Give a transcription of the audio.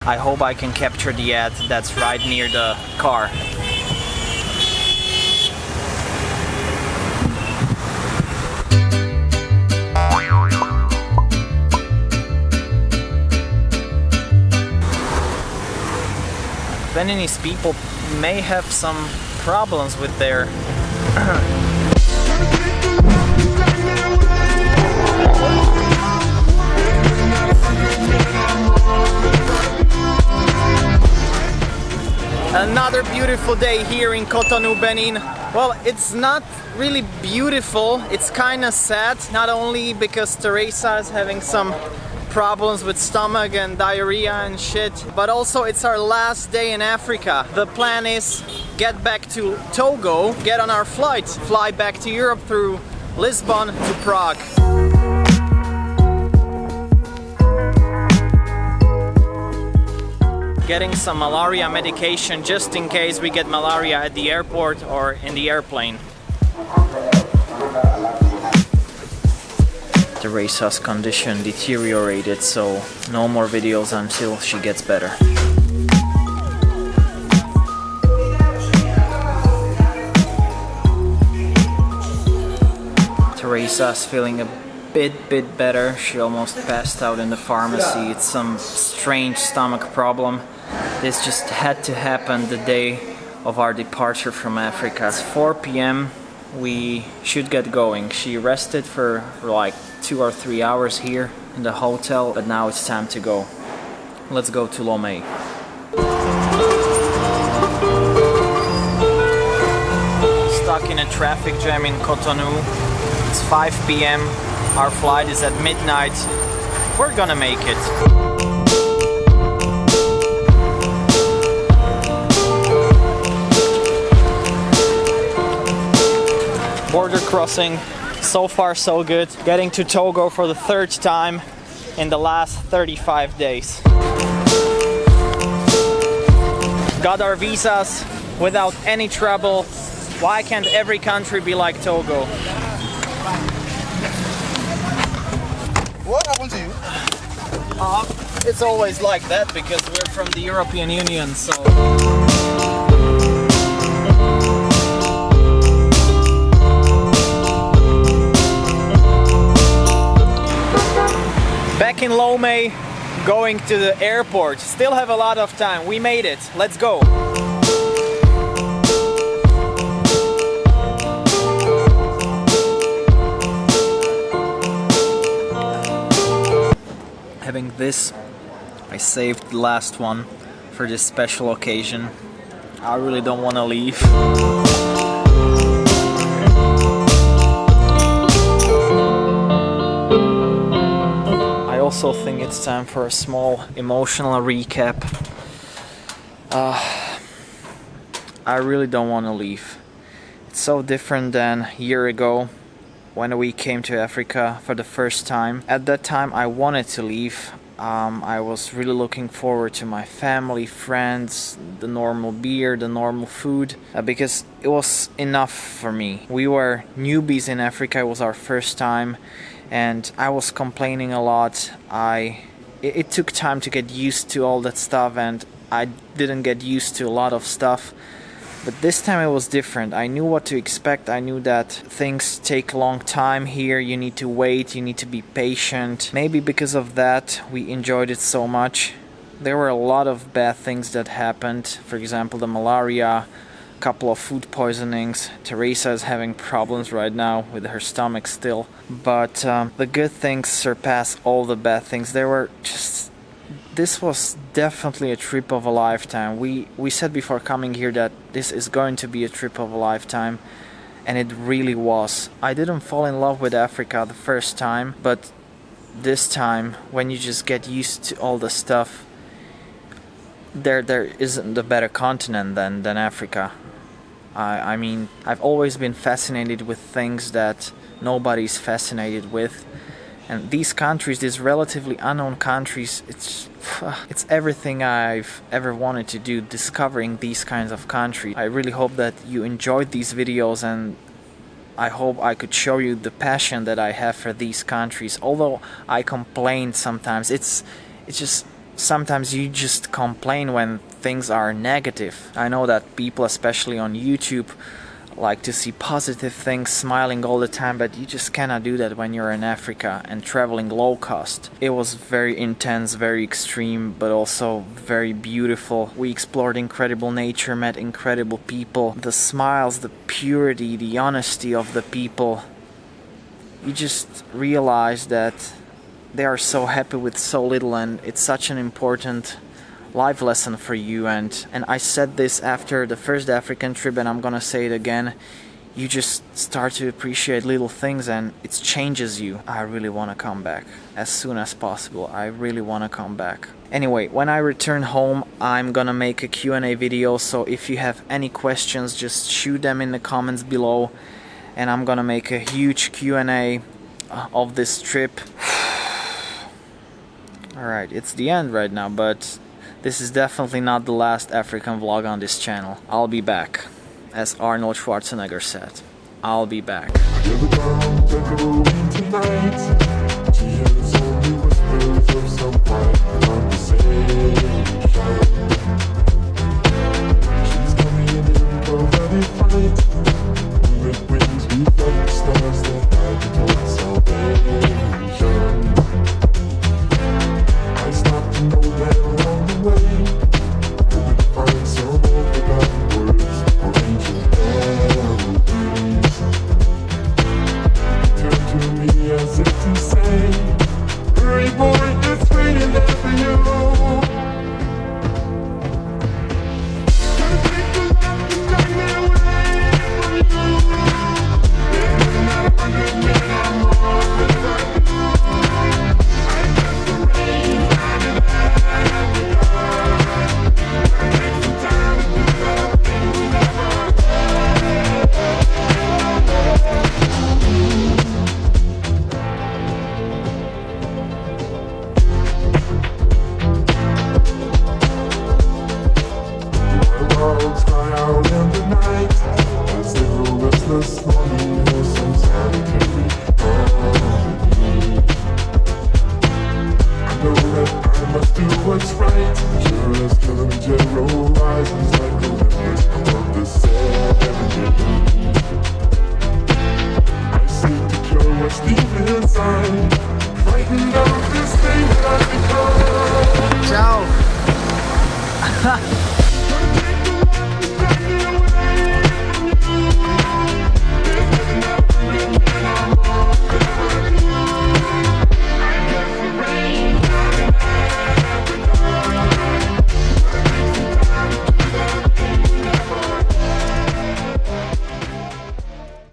I hope I can capture the ad that's right near the car. Beninese people may have some problems with their Another beautiful day here in Cotonou, Benin. Well, it's not really beautiful, it's kind of sad, not only because Teresa is having some problems with stomach and diarrhea and shit, but also it's our last day in Africa. The plan is get back to Togo, get on our flight, fly back to Europe through Lisbon to Prague. Getting some malaria medication just in case we get malaria at the airport or in the airplane. Teresa's condition deteriorated, so no more videos until she gets better. Teresa's feeling a bit better. She almost passed out in the pharmacy. It's some strange stomach problem. This just had to happen the day of our departure from Africa. It's 4 p.m. We should get going. She rested for like 2 or 3 hours here in the hotel, but now it's time to go. Let's go to Lomé. Stuck in a traffic jam in Cotonou. It's 5 p.m. Our flight is at midnight. We're gonna make it. Border crossing, so far so good. Getting to Togo for the 3rd time in the last 35 days. Got our visas without any trouble. Why can't every country be like Togo? What happened to you? It's always like that because we're from the European Union, so... Back in Lomé, going to the airport. Still have a lot of time. We made it. Let's go. Having this, I saved the last one for this special occasion. I really don't want to leave. I also think it's time for a small emotional recap. I really don't want to leave. It's so different than a year ago when we came to Africa for the first time. At that time I wanted to leave. I was really looking forward to my family, friends, the normal beer, the normal food, because it was enough for me. We were newbies in Africa, it was our first time, and I was complaining a lot. It took time to get used to all that stuff, and I didn't get used to a lot of stuff. But this time it was different. I knew what to expect. I knew that things take a long time here. You need to wait, you need to be patient. Maybe because of that we enjoyed it so much. There were a lot of bad things that happened. For example, the malaria, a couple of food poisonings. Teresa is having problems right now with her stomach still. But the good things surpass all the bad things. This was definitely a trip of a lifetime. We said before coming here that this is going to be a trip of a lifetime, and it really was. I didn't fall in love with Africa the first time, but this time, when you just get used to all the stuff, there isn't a better continent than Africa. I mean, I've always been fascinated with things that nobody's fascinated with. And these countries, these relatively unknown countries, it's everything I've ever wanted to do, discovering these kinds of countries. I really hope that you enjoyed these videos, and I hope I could show you the passion that I have for these countries. Although I complain sometimes, it's just sometimes you just complain when things are negative. I know that people, especially on YouTube, like to see positive things, smiling all the time, but you just cannot do that when you're in Africa and traveling low cost. It was very intense, very extreme, but also very beautiful. We explored incredible nature, met incredible people. The smiles, the purity, the honesty of the people. You just realize that they are so happy with so little, and it's such an important life lesson for you. And I said this after the first African trip, and I'm gonna say it again. You just start to appreciate little things, and it changes you. I really want to come back as soon as possible. I really want to come back. Anyway, when I return home, I'm gonna make a Q&A video, so if you have any questions, just shoot them in the comments below, and I'm gonna make a huge Q&A of this trip. Alright, it's the end right now, but this is definitely not the last African vlog on this channel. I'll be back. As Arnold Schwarzenegger said, I'll be back. Ciao!